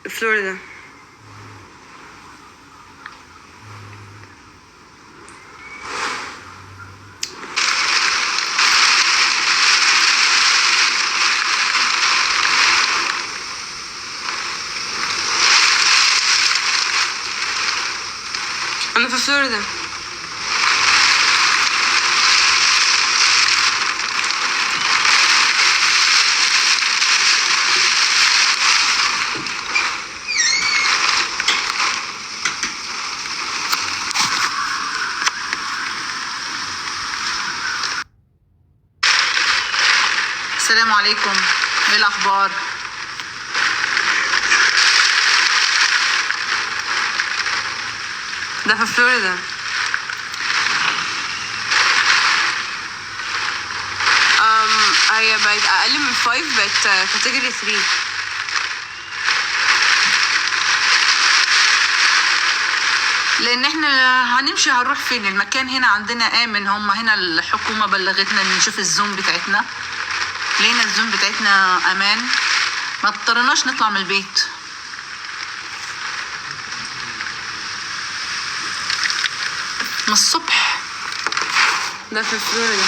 فلوريدا. أنا في فلوريدا. السلام عليكم، ايه الاخبار؟ ده في فلوريدا. هي بقت اقل من 5، بقت كاتيجوري 3. لان احنا هنمشي هنروح فين؟ المكان هنا عندنا امن، هم هنا الحكومة بلغتنا ان نشوف الزوم بتاعتنا، لقينا الزوم بتاعتنا امان، ما اضطرناش نطلع من البيت. من الصبح. ده في فلوريدا.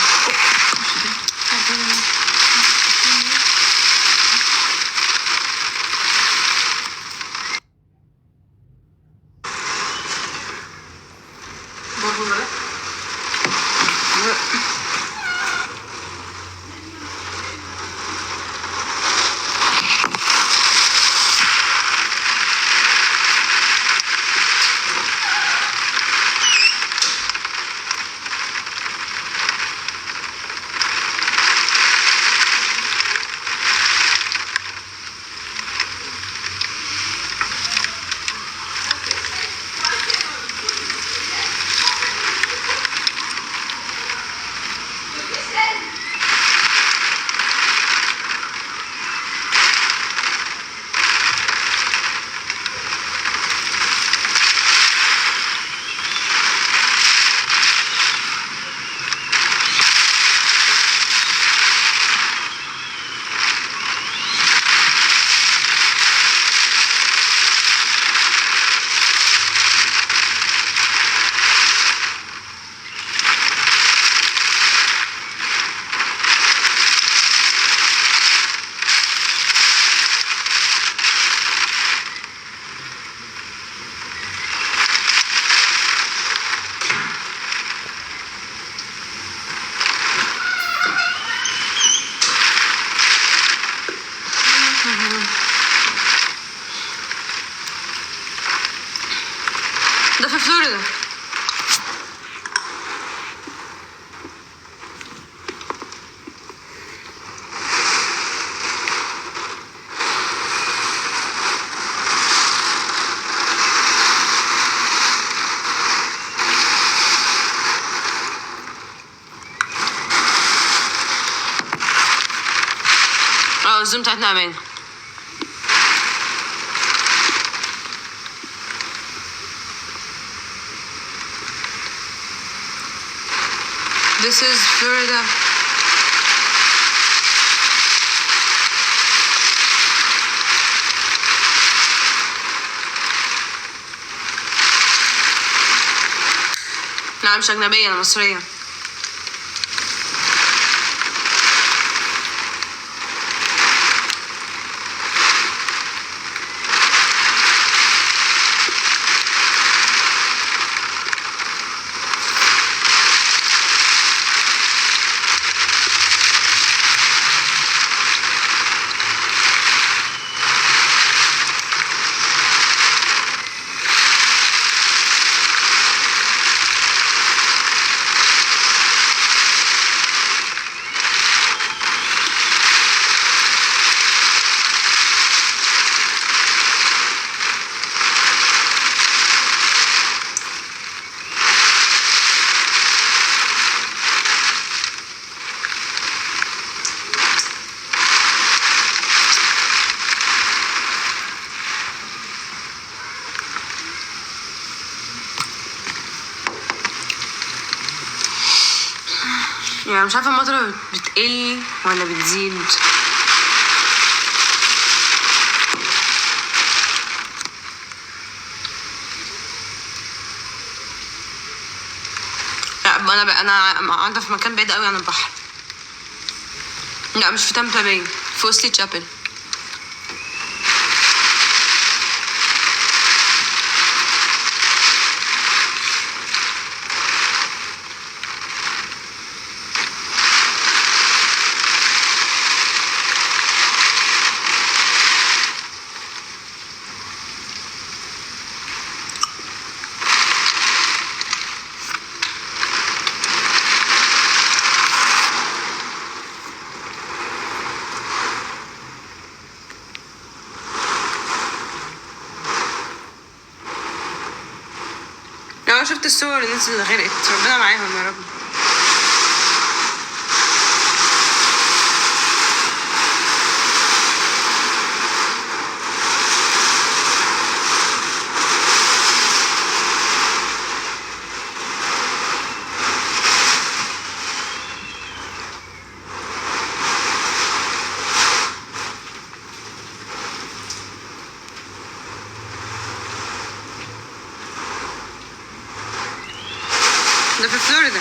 ده في فلوريدا. الزوم بتاعتنا امان. This is Florida. لا مش أجنبية، أنا مصرية. يعني مش عارفة المطرة بتقل ولا بتزيد. انا قاعده في مكان بعيد قوي عن البحر. لا مش في تامبا باي، في ويسلي تشابل. لو شفت الصور الناس اللي غرقت، ربنا معاهم يا رب. ده في فلوريدا.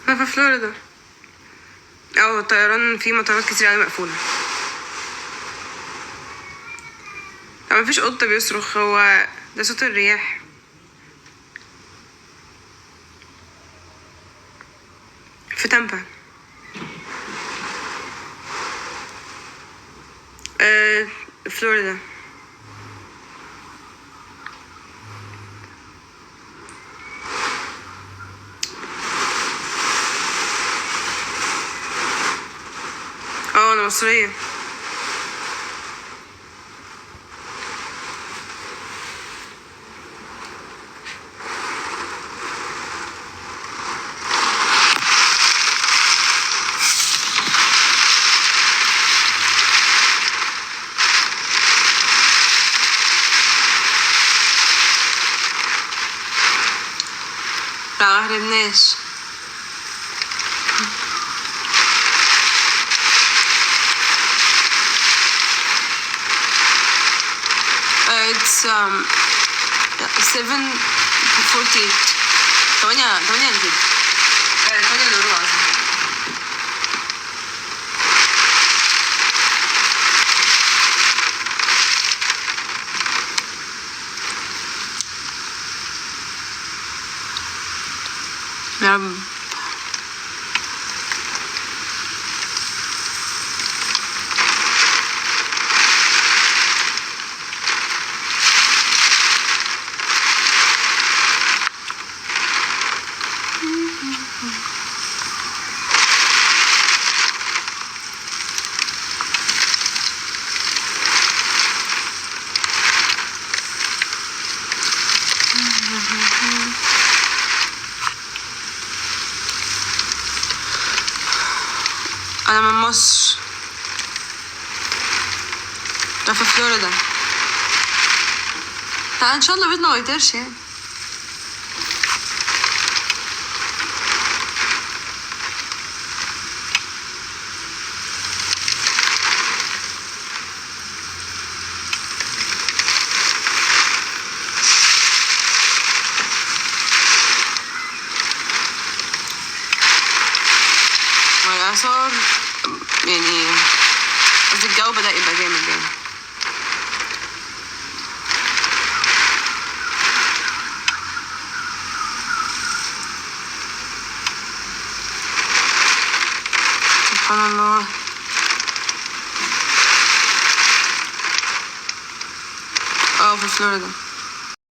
في فلوريدا. الطيران في مطارات كتير قوي مقفولة. مفيش قط بيصرخ، هو ده صوت الرياح. في تامبا. فلوريدا. انا مصرية. لا مهربناش. It's 7:48. 8 إلا كده. 8 إلا ربع أصلا. يا رب. انا من مصر. ده في فلوريدا. لا ان شاء الله بيتنا ما يطيرش يعني. والآثار يعني، قصدي الجو بدأ يبقى جامد يعني. سبحان الله. في فلوريدا.